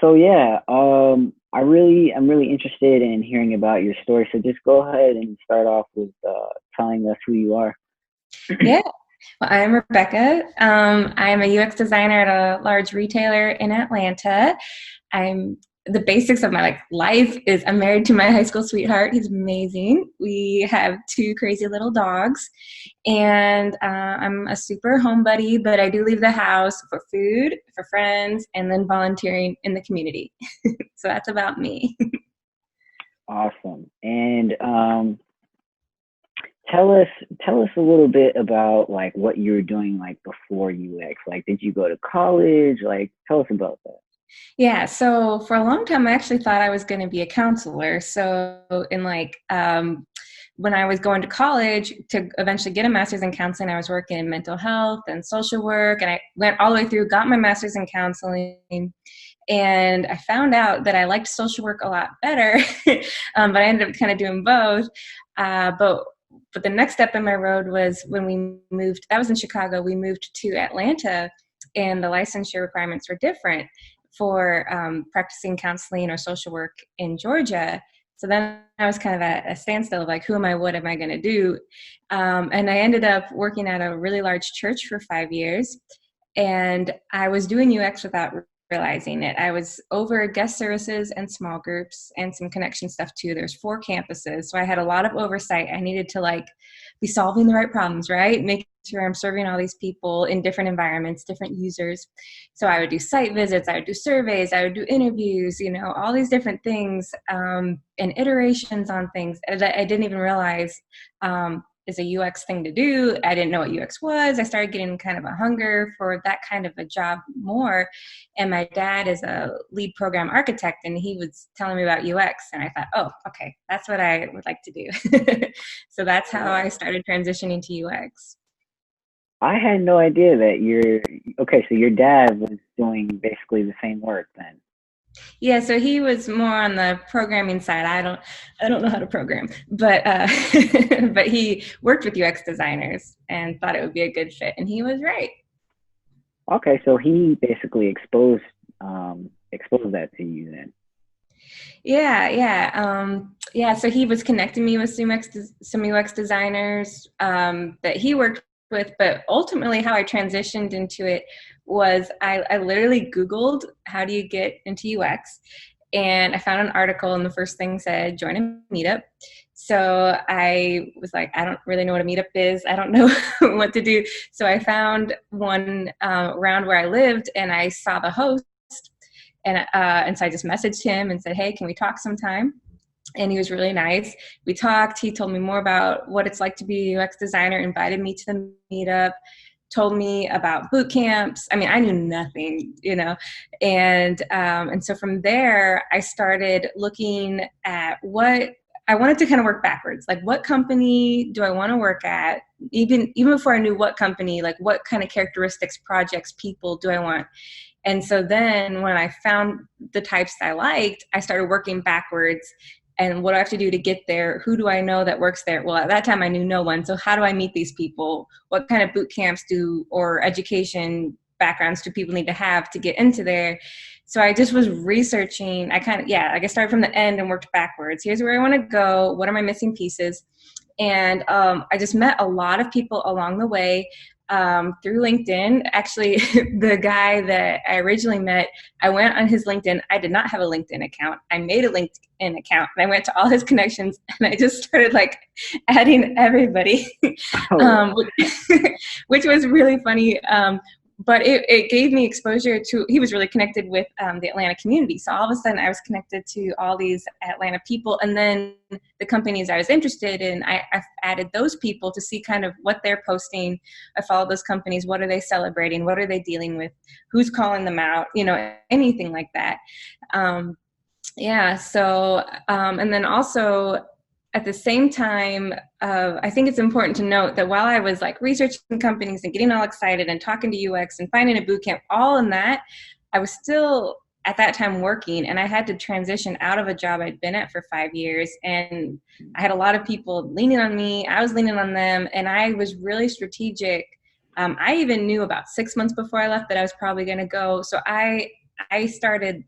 So yeah, I'm really interested in hearing about your story. So just go ahead and start off with telling us who you are. Yeah. Well, I'm Rebecca. I'm a UX designer at a large retailer in Atlanta. I'm the basics of my life is I'm married to my high school sweetheart. He's amazing. We have two crazy little dogs, and I'm a super home buddy. But I do leave the house for food, for friends, and then volunteering in the community. So that's about me. Awesome. And tell us tell us a little bit about like what you were doing like before UX. Like, did you go to college? Like, tell us about that. Yeah, so for a long time, I actually thought I was going to be a counselor. So in when I was going to college to eventually get a master's in counseling, I was working in mental health and social work, and I went all the way through, got my master's in counseling, and I found out that I liked social work a lot better, but I ended up kind of doing both. But the next step in my road was when we moved. That was in Chicago. We moved to Atlanta, and the licensure requirements were different for practicing counseling or social work in Georgia. So then I was kind of at a standstill of like, who am I? What am I going to do? And I ended up working at a really large church for 5 years. And I was doing UX without realizing it. I was over guest services and small groups and some connection stuff too. There's 4 campuses. So I had a lot of oversight. I needed to be solving the right problems, right? Making sure I'm serving all these people in different environments, different users. So I would do site visits, I would do surveys, I would do interviews, all these different things, and iterations on things that I didn't even realize is a UX thing to do. I didn't know what UX was. I started getting kind of a hunger for that kind of a job more. And my dad is a lead program architect, and he was telling me about UX. And I thought, oh, okay, that's what I would like to do. So that's how I started transitioning to UX. I had no idea that you're okay. So your dad was doing basically the same work then. Yeah, so he was more on the programming side. I don't know how to program, but but he worked with UX designers and thought it would be a good fit, and he was right. Okay, so he basically exposed that to you then. Yeah, yeah, yeah. So he was connecting me with some UX designers that he worked with, but ultimately, how I transitioned into it was I literally Googled how do you get into UX, and I found an article, and the first thing said join a meetup. So I was like, I don't really know what a meetup is. I don't know what to do. So I found one around where I lived, and I saw the host, and so I just messaged him and said, hey, can we talk sometime? And he was really nice. We talked. He told me more about what it's like to be a UX designer, invited me to the meetup, told me about boot camps. I mean, I knew nothing, and so from there, I started looking at what I wanted to kind of work backwards. Like, what company do I want to work at? Even before I knew what company, like what kind of characteristics, projects, people do I want? And so then when I found the types I liked, I started working backwards. And what do I have to do to get there? Who do I know that works there? Well, at that time I knew no one. So how do I meet these people? What kind of boot camps or education backgrounds do people need to have to get into there? So I just was researching. I started from the end and worked backwards. Here's where I want to go. What are my missing pieces? And I just met a lot of people along the way through LinkedIn. Actually, the guy that I originally met, I went on his LinkedIn. I did not have a LinkedIn account. I made a LinkedIn account, and I went to all his connections, and I just started adding everybody, Oh, um, which was really funny. But it gave me exposure to, he was really connected with the Atlanta community. So all of a sudden I was connected to all these Atlanta people. And then the companies I was interested in, I added those people to see kind of what they're posting. I followed those companies. What are they celebrating? What are they dealing with? Who's calling them out? Anything like that. Yeah. So, and then also at the same time, I think it's important to note that while I was researching companies and getting all excited and talking to UX and finding a boot camp, all in that, I was still at that time working, and I had to transition out of a job I'd been at for 5 years. And I had a lot of people leaning on me. I was leaning on them, and I was really strategic. I even knew about 6 months before I left that I was probably going to go. So I started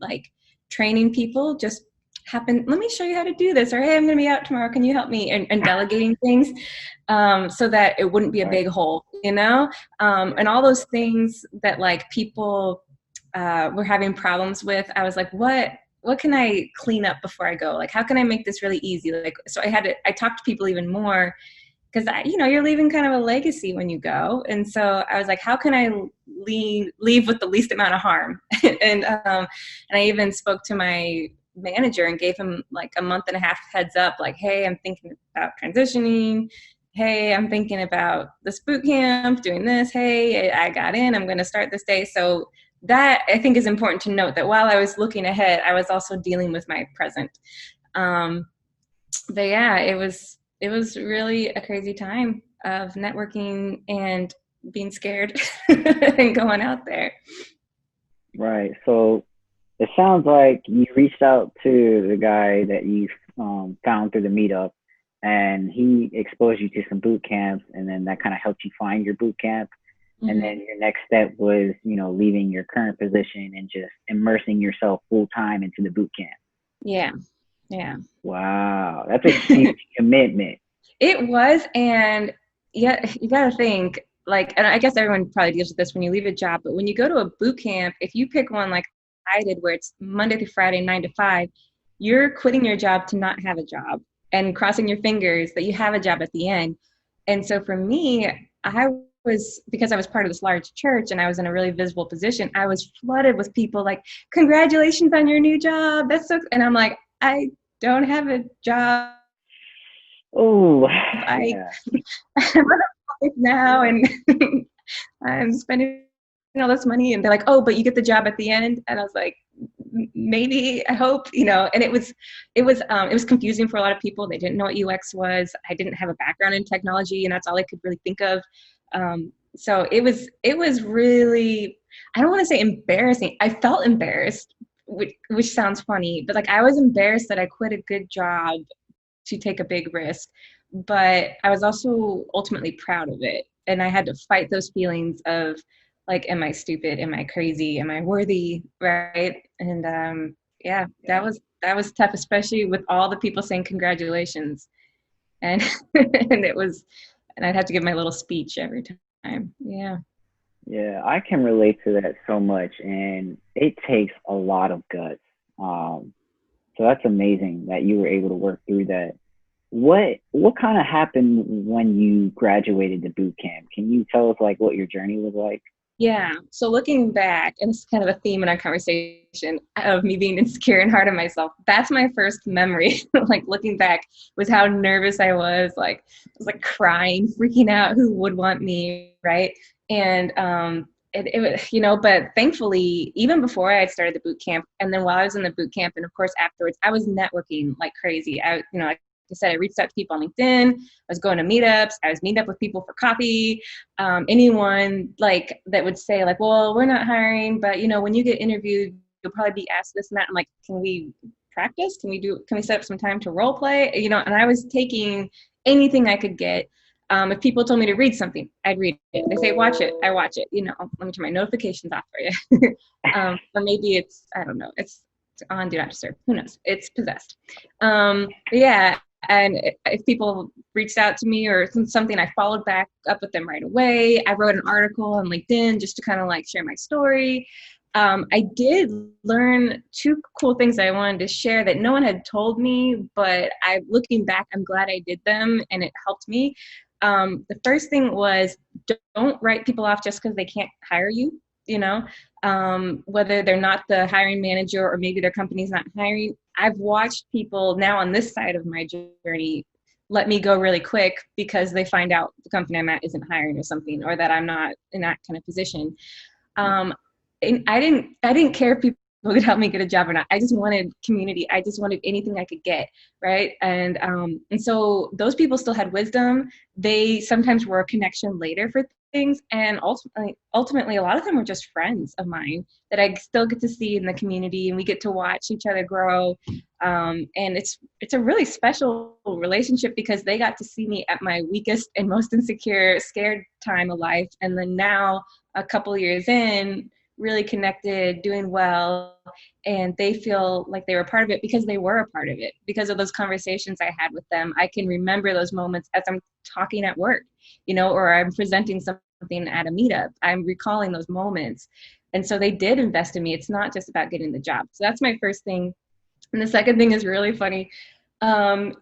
training people just happened, let me show you how to do this, or hey, I'm going to be out tomorrow, can you help me, and delegating things, so that it wouldn't be a Right. big hole, you know. And all those things that like people were having problems with, I was like, what can I clean up before I go? Like, how can I make this really easy? Like, so I talked to people even more, because you're leaving kind of a legacy when you go. And so I was like, how can I leave with the least amount of harm? And I even spoke to my manager and gave him like a month and a half heads up, like, hey, I'm thinking about transitioning. Hey, I'm thinking about this boot camp, doing this. Hey, I got in, I'm going to start this day. So that, I think, is important to note, that while I was looking ahead, I was also dealing with my present. But yeah, it was really a crazy time of networking and being scared and going out there. Right. So it sounds like you reached out to the guy that you found through the meetup, and he exposed you to some boot camps, and then that kind of helped you find your boot camp. And Mm-hmm. then your next step was, leaving your current position and just immersing yourself full time into the boot camp. Yeah, yeah. Wow, that's a huge commitment. It was, and yeah, you got to think, like, and I guess everyone probably deals with this when you leave a job, but when you go to a boot camp, if you pick one like I did, where it's Monday through Friday, 9 to 5, you're quitting your job to not have a job and crossing your fingers that you have a job at the end. And so for me, I was, because I was part of this large church and I was in a really visible position, I was flooded with people like, congratulations on your new job. That's so, and I'm like, I don't have a job. Oh, I yeah, I'm unemployed now, yeah, and I'm spending all this money. And they're like, oh, but you get the job at the end. And I was like, maybe, I hope, and it was confusing for a lot of people. They didn't know what UX was. I didn't have a background in technology, and that's all I could really think of. So it was really, I don't want to say embarrassing. I felt embarrassed, which sounds funny, but like I was embarrassed that I quit a good job to take a big risk, but I was also ultimately proud of it. And I had to fight those feelings of like, am I stupid? Am I crazy? Am I worthy? Right. And yeah, that yeah. was that was tough, especially with all the people saying congratulations. And and it was, and I'd have to give my little speech every time. Yeah. Yeah, I can relate to that so much, and it takes a lot of guts. Um, so that's amazing that you were able to work through that. What kind of happened when you graduated the boot camp? Can you tell us like what your journey was like? Yeah. So looking back, and this is kind of a theme in our conversation of me being insecure and hard on myself. That's my first memory. Like looking back was how nervous I was. Like I was like crying, freaking out. Who would want me, right? And it was, but thankfully, even before I had started the boot camp, and then while I was in the boot camp, and of course afterwards, I was networking like crazy. Like I said, I reached out to people on LinkedIn. I was going to meetups. I was meeting up with people for coffee. Anyone like that would say like, well, we're not hiring, but when you get interviewed, you'll probably be asked this and that. I'm like, can we practice? Can we set up some time to role play? And I was taking anything I could get. If people told me to read something, I'd read it. They say, watch it. I watch it. Let me turn my notifications off for you. Or maybe it's, I don't know. It's on Do Not Disturb. Who knows? It's possessed. But yeah. And if people reached out to me or something, I followed back up with them right away. I wrote an article on LinkedIn just to kind of like share my story. I did learn two cool things that I wanted to share that no one had told me, but looking back, I'm glad I did them and it helped me. The first thing was, don't write people off just because they can't hire you, whether they're not the hiring manager or maybe their company's not hiring. I've watched people now on this side of my journey let me go really quick because they find out the company I'm at isn't hiring or something, or that I'm not in that kind of position. And I didn't care if people could help me get a job or not. I just wanted community. I just wanted anything I could get, right? And so those people still had wisdom. They sometimes were a connection later for things, and ultimately, a lot of them were just friends of mine that I still get to see in the community, and we get to watch each other grow. And it's a really special relationship because they got to see me at my weakest and most insecure, scared time of life, and then now a couple years in, really connected, doing well, and they feel like they were part of it because they were a part of it. Because of those conversations I had with them, I can remember those moments as I'm talking at work, or I'm presenting something at a meetup. I'm recalling those moments. And so they did invest in me. It's not just about getting the job. So that's my first thing. And the second thing is really funny. Um,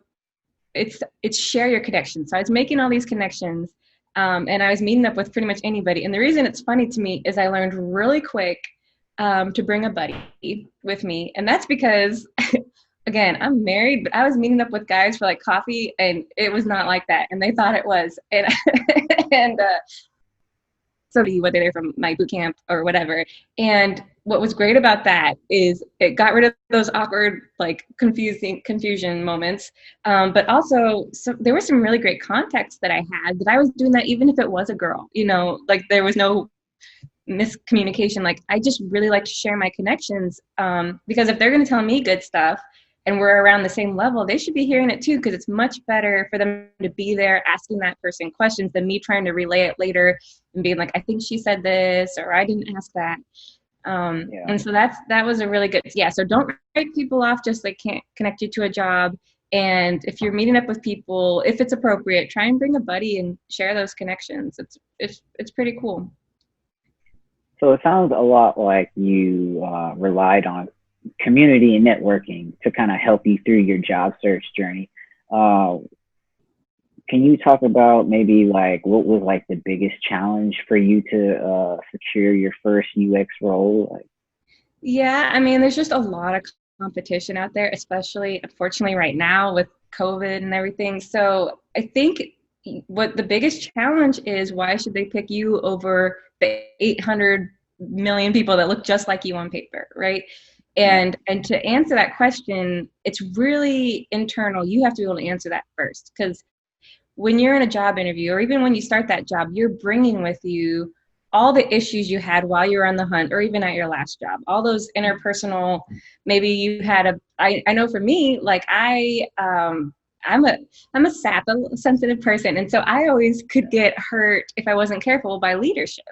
it's share your connections. So I was making all these connections, and I was meeting up with pretty much anybody. And the reason it's funny to me is I learned really quick to bring a buddy with me, and that's because again, I'm married, but I was meeting up with guys for like coffee, and it was not like that, and they thought it was, and and so whether they're from my boot camp or whatever. And what was great about that is it got rid of those awkward, like confusion moments. But also, there was some really great context that I had that I was doing that even if it was a girl, like there was no miscommunication. Like I just really like to share my connections, because if they're going to tell me good stuff and we're around the same level, they should be hearing it too, because it's much better for them to be there asking that person questions than me trying to relay it later and being like, I think she said this, or I didn't ask that. Yeah. And so that was a really good, so don't write people off just like can't connect you to a job. And if you're meeting up with people, if it's appropriate, try and bring a buddy and share those connections. It's pretty cool. So it sounds a lot like you relied on community and networking to kind of help you through your job search journey. Uh, can you talk about maybe like what was like the biggest challenge for you to secure your first UX role? Like, Yeah, I mean, there's just a lot of competition out there, especially unfortunately right now with COVID and everything. So I think what the biggest challenge is, why should they pick you over the 800 million people that look just like you on paper, right? yeah, And to answer that question, it's really internal. You have to be able to answer that first, because when you're in a job interview, or even when you start that job, you're bringing with you all the issues you had while you were on the hunt, or even at your last job, all those interpersonal, maybe you had I know for me, like I'm a sap, a sensitive person. And so I always could get hurt if I wasn't careful by leadership,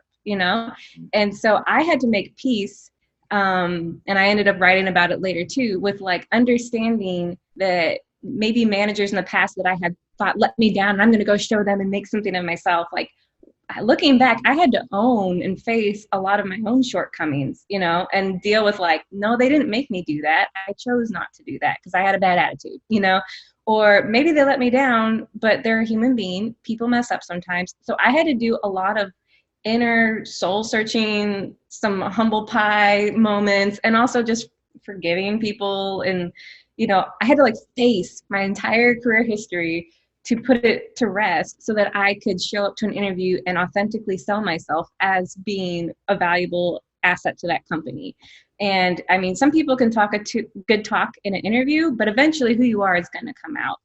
And so I had to make peace. And I ended up writing about it later too, with like understanding that maybe managers in the past that I had thought let me down, and I'm going to go show them and make something of myself. Like looking back, I had to own and face a lot of my own shortcomings, and deal with like, no, they didn't make me do that. I chose not to do that because I had a bad attitude, or maybe they let me down, but they're a human being. People mess up sometimes. So I had to do a lot of inner soul searching, some humble pie moments, and also just forgiving people. And, I had to like face my entire career history to put it to rest so that I could show up to an interview and authentically sell myself as being a valuable asset to that company. And I mean, some people can talk good talk in an interview, but eventually who you are is going to come out.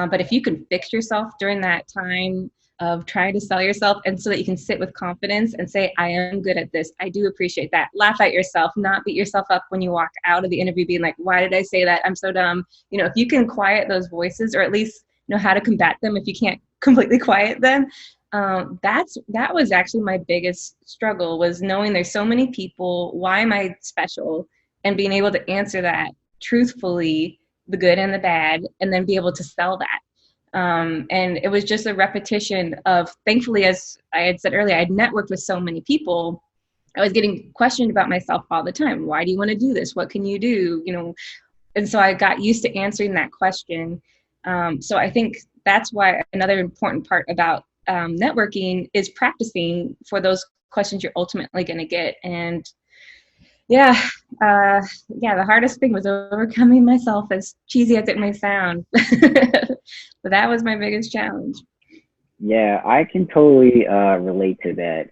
But if you can fix yourself during that time of trying to sell yourself, and so that you can sit with confidence and say, I am good at this. I do appreciate that. Laugh at yourself, not beat yourself up when you walk out of the interview being like, why did I say that? I'm so dumb. If you can quiet those voices, or at least know how to combat them if you can't completely quiet them. That was actually my biggest struggle, was knowing there's so many people. Why am I special? And being able to answer that truthfully, the good and the bad, and then be able to sell that. And it was just a repetition of, thankfully, as I had said earlier, I'd networked with so many people. I was getting questioned about myself all the time. Why do you want to do this? What can you do? And so I got used to answering that question. So I think that's why another important part about networking is practicing for those questions you're ultimately going to get. And the hardest thing was overcoming myself, as cheesy as it may sound. But that was my biggest challenge. yeah, I can totally relate to that.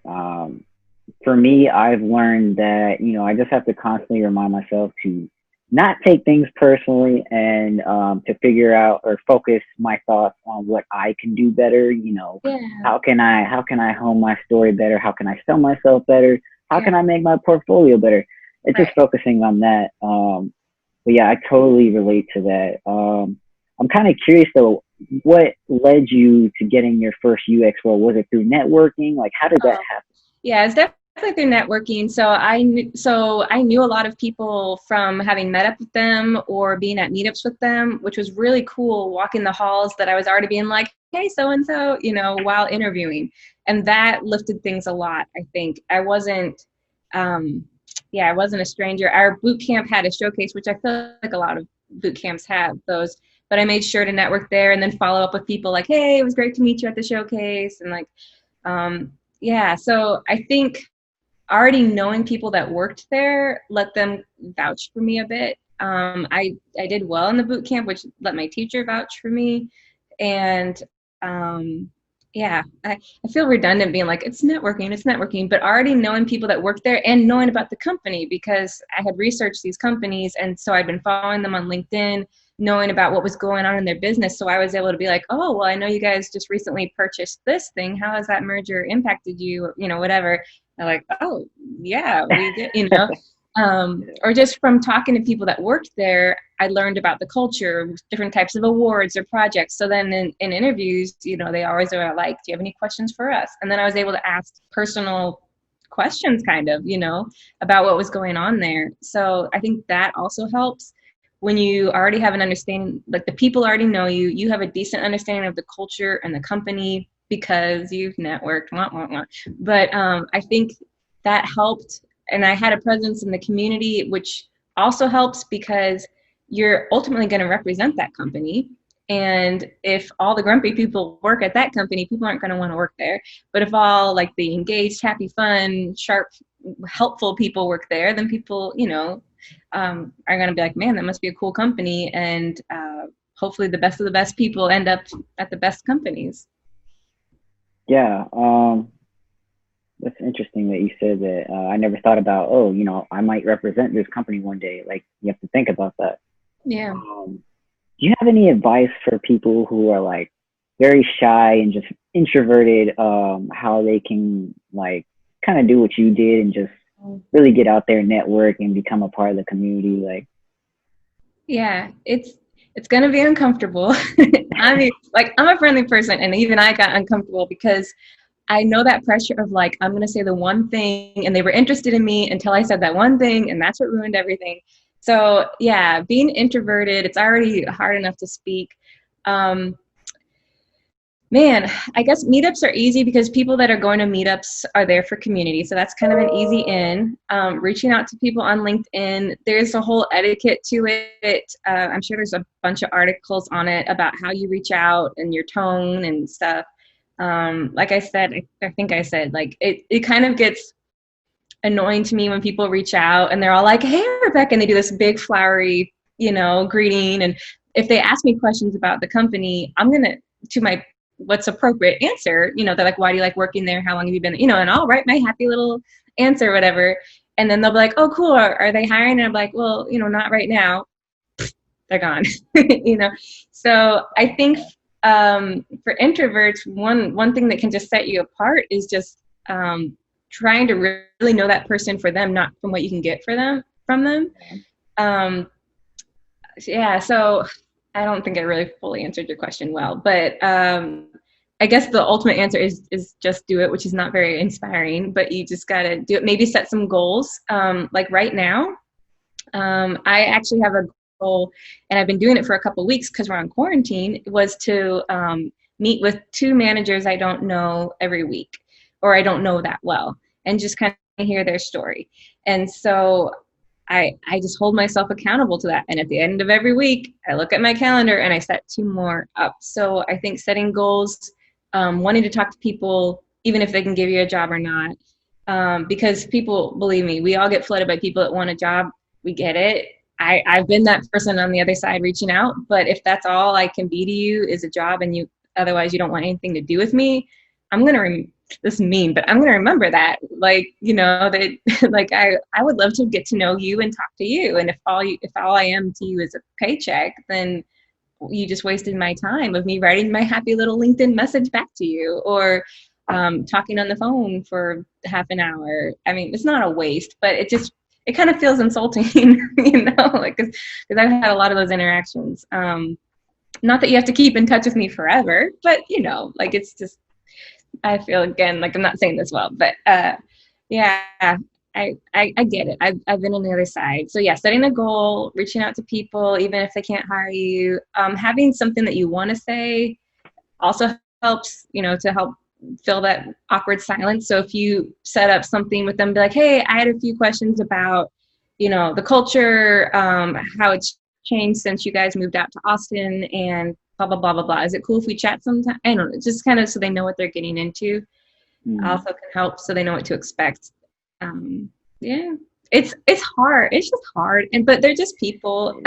For me, I've learned that I just have to constantly remind myself to not take things personally, and to figure out or focus my thoughts on what I can do better. Yeah. How can I hone my story better? How can I sell myself better? How can I make my portfolio better? It's just focusing on that. But yeah, I totally relate to that. I'm kind of curious though, what led you to getting your first UX role? Was it through networking? Like, how did that happen? Yeah, it's definitely through networking. So I knew a lot of people from having met up with them or being at meetups with them, which was really cool. Walking the halls that I was already being like, hey, so and so, while interviewing, and that lifted things a lot. I think I wasn't, I wasn't a stranger. Our boot camp had a showcase, which I feel like a lot of boot camps have those. But I made sure to network there and then follow up with people like, hey, it was great to meet you at the showcase, and like, so I think already knowing people that worked there let them vouch for me a bit. I did well in the boot camp, which let my teacher vouch for me. And I feel redundant being like, it's networking, but already knowing people that work there and knowing about the company, because I had researched these companies. And so I'd been following them on LinkedIn, knowing about what was going on in their business. So I was able to be like, oh, well, I know you guys just recently purchased this thing. How has that merger impacted you? Whatever. They're like, oh, yeah, we did, or just from talking to people that worked there, I learned about the culture, different types of awards or projects. So then in interviews, they always are like, do you have any questions for us? And then I was able to ask personal questions kind of, about what was going on there. So I think that also helps when you already have an understanding, like the people already know you, you have a decent understanding of the culture and the company because you've networked, But I think that helped. And I had a presence in the community, which also helps because you're ultimately going to represent that company. And if all the grumpy people work at that company, people aren't going to want to work there. But if all like the engaged, happy, fun, sharp, helpful people work there, then people, are going to be like, man, that must be a cool company. And hopefully the best of the best people end up at the best companies. Yeah. That's interesting that you said that. I never thought about, I might represent this company one day. Like, you have to think about that. Yeah. Do you have any advice for people who are like very shy and just introverted, how they can like kind of do what you did and just really get out there, network, and become a part of the community? Like, yeah, it's going to be uncomfortable. I mean, like, I'm a friendly person, and even I got uncomfortable because I know that pressure of like, I'm going to say the one thing, and they were interested in me until I said that one thing, and that's what ruined everything. So yeah, being introverted, it's already hard enough to speak. Man, I guess meetups are easy because people that are going to meetups are there for community. So that's kind of an easy in. Reaching out to people on LinkedIn, there's a whole etiquette to it. I'm sure there's a bunch of articles on it about how you reach out and your tone and stuff. Like I said, I think I said, like, it kind of gets annoying to me when people reach out and they're all like, hey, Rebecca, and they do this big flowery, greeting. And if they ask me questions about the company, I'm going to my what's appropriate answer, they're like, why do you like working there? How long have you been, and I'll write my happy little answer, whatever. And then they'll be like, oh, cool. Are they hiring? And I'm like, well, not right now. They're gone, So I think for introverts, one thing that can just set you apart is just trying to really know that person for them, not from what you can get from them. So I don't think I really fully answered your question well, but I guess the ultimate answer is just do it, which is not very inspiring, but you just got to do it. Maybe set some goals. Like right now, I actually have a goal, and I've been doing it for a couple of weeks because we're on quarantine, was to meet with 2 managers I don't know every week, or I don't know that well, and just kind of hear their story. And so I just hold myself accountable to that. And at the end of every week, I look at my calendar and I set 2 more up. So I think setting goals, wanting to talk to people, even if they can give you a job or not, because people, believe me, we all get flooded by people that want a job. We get it. I've been that person on the other side reaching out, but if that's all I can be to you is a job, and otherwise you don't want anything to do with me, I'm going to this is mean, but I'm going to remember that, like, that like, I would love to get to know you and talk to you. And if all I am to you is a paycheck, then you just wasted my time of me writing my happy little LinkedIn message back to you, or talking on the phone for half an hour. I mean, it's not a waste, but it kind of feels insulting, like, because I've had a lot of those interactions. Not that you have to keep in touch with me forever, but like, it's just, I feel, again, like, I'm not saying this well, but Yeah, I get it. I've been on the other side. So yeah, setting a goal, reaching out to people, even if they can't hire you, having something that you want to say also helps, to help fill that awkward silence. So if you set up something with them, be like, hey, I had a few questions about, the culture, how it's changed since you guys moved out to Austin and blah, blah, blah, blah, blah. Is it cool if we chat sometime? I don't know, just kind of so they know what they're getting into. Mm. Also can help so they know what to expect. Um, yeah, it's hard. It's just hard. But they're just people.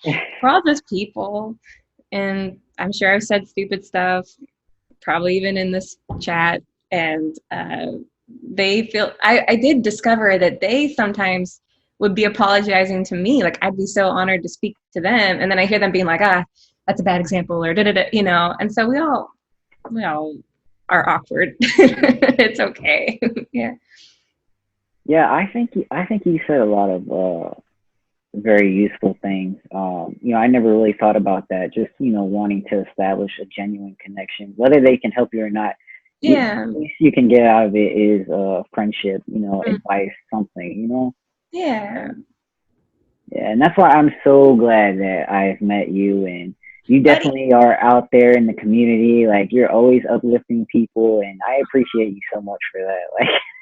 We're all just people. And I'm sure I've said stupid stuff, probably even in this chat. And they feel, I did discover that they sometimes would be apologizing to me. Like I'd be so honored to speak to them. And then I hear them being like, that's a bad example or da-da-da. And so we all are awkward. It's okay. Yeah. Yeah, I think you said a lot of very useful things. I never really thought about that. Just wanting to establish a genuine connection, whether they can help you or not. Yeah. The least you can get out of it is friendship. Mm. Advice, something. Yeah. Yeah, and that's why I'm so glad that I've met you, and you Buddy, definitely are out there in the community. Like you're always uplifting people, and I appreciate you so much for that.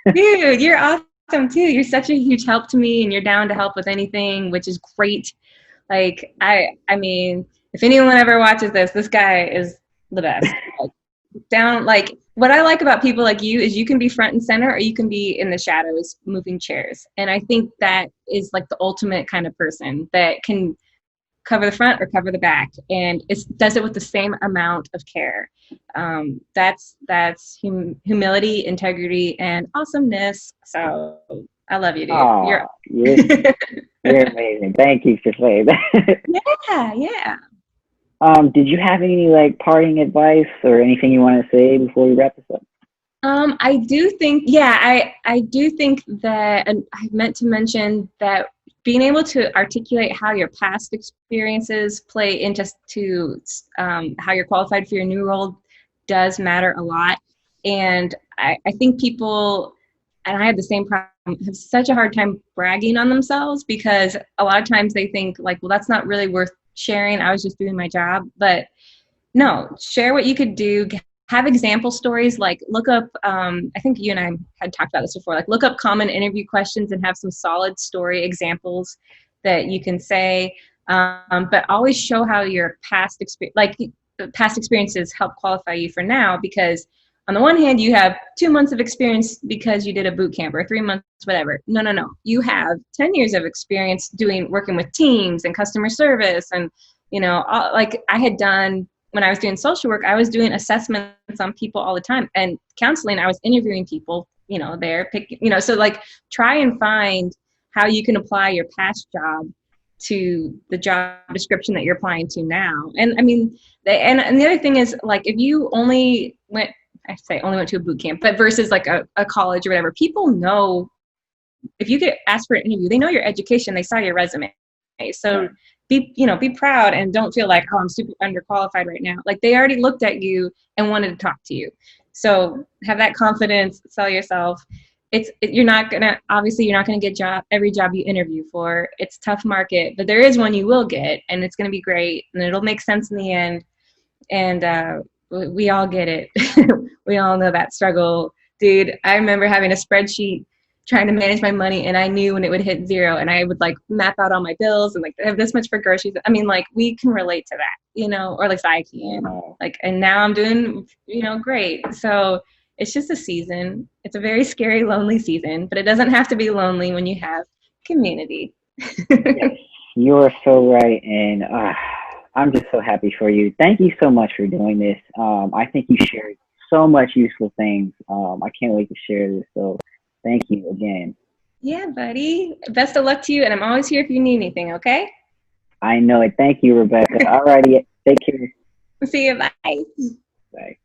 Like, dude, you're awesome too. You're such a huge help to me and you're down to help with anything, which is great. Like I mean, if anyone ever watches this guy is the best. Like, down like what I like about people like you is you can be front and center or you can be in the shadows moving chairs. And I think that is like the ultimate kind of person that can cover the front or cover the back, and it does it with the same amount of care. That's humility, integrity, and awesomeness. So I love you, dude. oh, you're amazing. Thank you for saying that. Yeah, yeah. Did you have any like parting advice or anything you want to say before we wrap this up? I do think, yeah, I do think that, and I meant to mention that being able to articulate how your past experiences play into how you're qualified for your new role does matter a lot. And I think people, and I had the same problem, have such a hard time bragging on themselves because a lot of times they think like, well, that's not really worth sharing. I was just doing my job. But no, share what you could do. Have example stories, like look up, I think you and I had talked about this before, like look up common interview questions and have some solid story examples that you can say. But always show how your past experiences help qualify you for now, because on the one hand, you have 2 months of experience because you did a boot camp, or 3 months, whatever. No. You have 10 years of experience working with teams and customer service. And, like I had done when I was doing social work, I was doing assessments on people all the time, and counseling, I was interviewing people, so like try and find how you can apply your past job to the job description that you're applying to now. And I mean, and the other thing is, like, if you only went to a boot camp, but versus like a college or whatever, people know, if you get asked for an interview, they know your education, they saw your resume. So be proud and don't feel like, oh, I'm super underqualified right now. Like they already looked at you and wanted to talk to you. So have that confidence, sell yourself. You're not gonna get every job you interview for. It's a tough market, but there is one you will get, and it's gonna be great, and it'll make sense in the end. And we all get it. We all know that struggle, dude. I remember having a spreadsheet trying to manage my money, and I knew when it would hit zero, and I would like map out all my bills and like I have this much for groceries. I mean, like we can relate to that, or at least I can. Like, and now I'm doing, great. So it's just a season. It's a very scary, lonely season, but it doesn't have to be lonely when you have community. Yes, you are so right, and I'm just so happy for you. Thank you so much for doing this. I think you shared so much useful things. I can't wait to share this. So thank you again. Yeah, buddy. Best of luck to you, and I'm always here if you need anything, okay? I know it. Thank you, Rebecca. Alrighty, take care. See you. Bye. Bye.